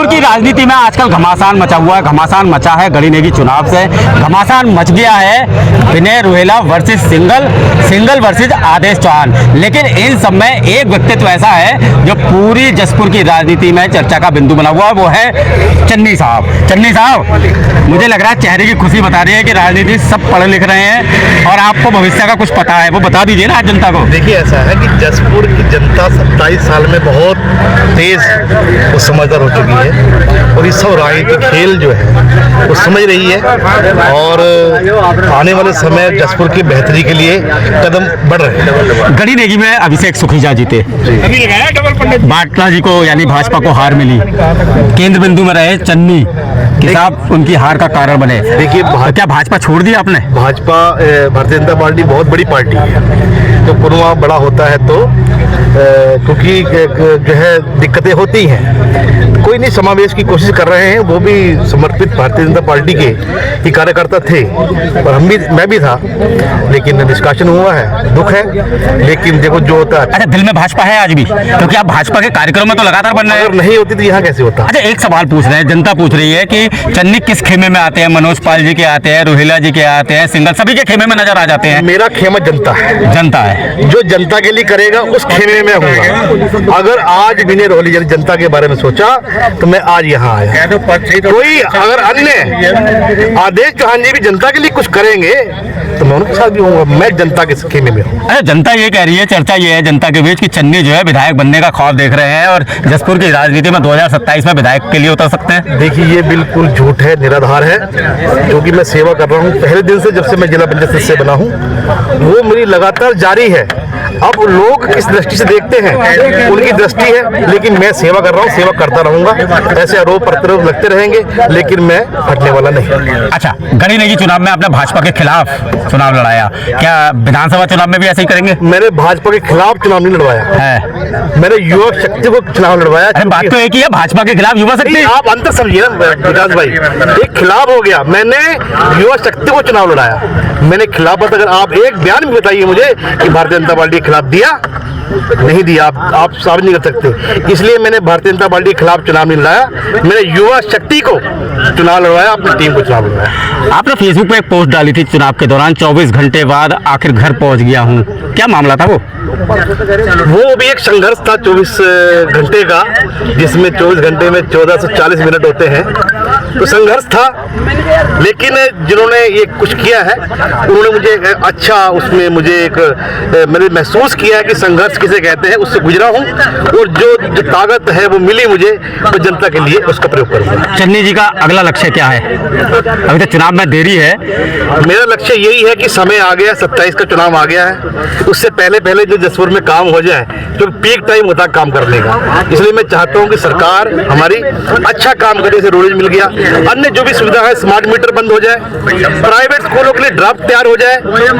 जसपुर की राजनीति में आजकल घमासान मचा हुआ है, घमासान मचा है गढ़ी नेगी चुनाव से, घमासान मच गया है विनय रोहेला वर्सेस सिंगल वर्सेस आदेश चौहान। लेकिन इन सब में एक व्यक्तित्व ऐसा है जो पूरी जसपुर की राजनीति में चर्चा का बिंदु बना हुआ है, वो है चन्नी साहब। चन्नी साहब, मुझे लग रहा है चेहरे की खुशी बता रही है कि राजनीति सब पढ़ लिख रहे हैं और आपको भविष्य का कुछ पता है, वो बता दीजिए ना जनता को। देखिए, ऐसा है कि जसपुर की जनता 27 साल में बहुत तेज समझदार हो चुकी है और ये सब राजनीतिक खेल जो है वो समझ रही है और आने वाले समय जसपुर की बेहतरी के लिए कदम बढ़ रहे हैं। गढ़ी नेगी में अभिषेक सुखीजा जीते, बाटला जी को यानी भाजपा को हार मिली, केंद्र बिंदु में रहे चन्नी साहब उनकी हार का कारण बने। देखिए, तो क्या भाजपा छोड़ दी आपने? भाजपा भारतीय जनता पार्टी बहुत बड़ी पार्टी है, तो कुनवा बड़ा होता है तो क्योंकि जो है दिक्कतें होती हैं, कोई नहीं, समावेश की कोशिश कर रहे हैं। वो भी समर्पित भारतीय जनता पार्टी के ही कार्यकर्ता थे और मैं भी था, लेकिन निष्कासन हुआ है, दुख है, लेकिन देखो जो होता है। अच्छा, दिल में भाजपा है आज भी, क्योंकि आप भाजपा के कार्यक्रम में तो लगातार बन रहे हैं। अगर नहीं होती तो यहाँ कैसे होता? अच्छा, एक सवाल पूछ रहे हैं, जनता पूछ रही है कि चन्नी किस खेमे में आते हैं? मनोज पाल जी के आते हैं, रोहेला जी के आते हैं, सिंगल, सभी के खेमे में नजर आ जाते हैं। मेरा खेमा जनता है, जनता है, जो जनता के लिए करेगा उस खेमे में होगा। अगर आज विनय रोहेला जनता के बारे में सोचा तो मैं आज यहाँ आया। कोई अगर अन्य आदेश चौहान जी भी जनता के लिए कुछ करेंगे तो मैं उनके साथ भी होऊंगा। मैं जनता के खेमे में हूँ। अरे, जनता ये कह रही है, चर्चा ये है जनता के बीच कि चन्नी जो है विधायक बनने का ख्वाब देख रहे हैं और जसपुर की राजनीति में 2027 में विधायक के लिए उतर सकते हैं। देखिए, ये बिल्कुल झूठ है, निराधार है, क्योंकि मैं सेवा कर रहा हूँ पहले दिन से, जब से मैं जिला पंचायत सदस्य बना हूँ, वो मेरी लगातार जारी है। अब लोग किस दृष्टि से देखते हैं उनकी दृष्टि है, लेकिन मैं सेवा कर रहा हूँ, सेवा करता रहूंगा। ऐसे आरोप प्रत्यारोप लगते रहेंगे, लेकिन मैं हटने वाला नहीं। अच्छा, गढ़ी नेगी चुनाव में आपने भाजपा के खिलाफ चुनाव लड़ाया, क्या विधानसभा चुनाव में भी ऐसे ही करेंगे? मैंने भाजपा के खिलाफ चुनाव नहीं लड़वाया है, मैंने युवा शक्ति को चुनाव लड़वाया। अरे, बात तो एक ही है, भाजपा के खिलाफ युवा शक्ति। आप अंतर समझिए ना विकास भाई, एक खिलाफ हो गया, मैंने युवा शक्ति को चुनाव लड़ाया। मैंने खिलाफत, अगर आप एक बयान भी बताइए मुझे कि भारतीय जनता पार्टी के खिलाफ दिया, नहीं दिया, आप साबित नहीं कर सकते। इसलिए मैंने भारतीय जनता पार्टी के खिलाफ चुनाव नहीं लड़ाया, मैंने युवा शक्ति को चुनाव लड़वाया, अपनी टीम को चुनाव लड़वाया। आपने फेसबुक पे एक पोस्ट डाली थी चुनाव के दौरान, 24 घंटे बाद आखिर घर पहुंच गया हूँ, क्या मामला था वो? वो भी एक संघर्ष था 24 घंटे का, जिसमें 24 घंटे में 1440 मिनट होते हैं, तो संघर्ष था। लेकिन जिन्होंने ये कुछ किया है उन्होंने मुझे अच्छा, उसमें मुझे एक मैंने महसूस किया है कि संघर्ष किसे कहते हैं, उससे गुजरा हूँ और जो ताकत है वो मिली मुझे, तो जनता के लिए उसका प्रयोग करूँगा। चन्नी जी का अगला लक्ष्य क्या है? अभी तो चुनाव में देरी है। मेरा लक्ष्य यही है कि समय आ गया, 27 का चुनाव आ गया है, उससे पहले जो जसपुर में काम हो जाए, तो पीक टाइम होता है काम करने का। इसलिए मैं चाहता हूँ कि सरकार हमारी अच्छा काम करे, जैसे रोडेज मिल गया, अन्य जो भी सुविधा है, स्मार्ट मीटर बंद हो जाए, प्राइवेट स्कूलों के लिए ड्राफ्ट तैयार हो जाए,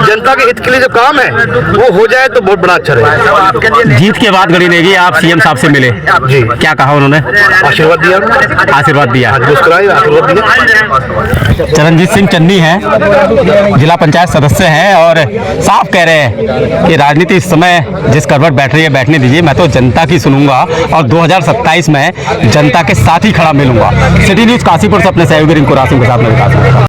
जनता के हित के लिए जो काम है वो हो जाए तो बहुत बड़ा अच्छा रहेगा। जीत के बाद गढ़ी नेगी आप सीएम साहब से मिले जी, क्या कहा उन्होंने? आशीर्वाद दिया, आशीर्वाद दिया, आशीर्वाद दिया। चरणजीत सिंह चन्नी हैं, जिला पंचायत सदस्य हैं और साफ कह रहे हैं कि राजनीति इस समय जिस करवट बैठ रही है बैठने दीजिए, मैं तो जनता की सुनूंगा और 2027 में जनता के साथ ही खड़ा मिलूंगा। सिटी न्यूज़ काशीपुर से अपने सहयोगी रिंकू रासिम के साथ में विकास।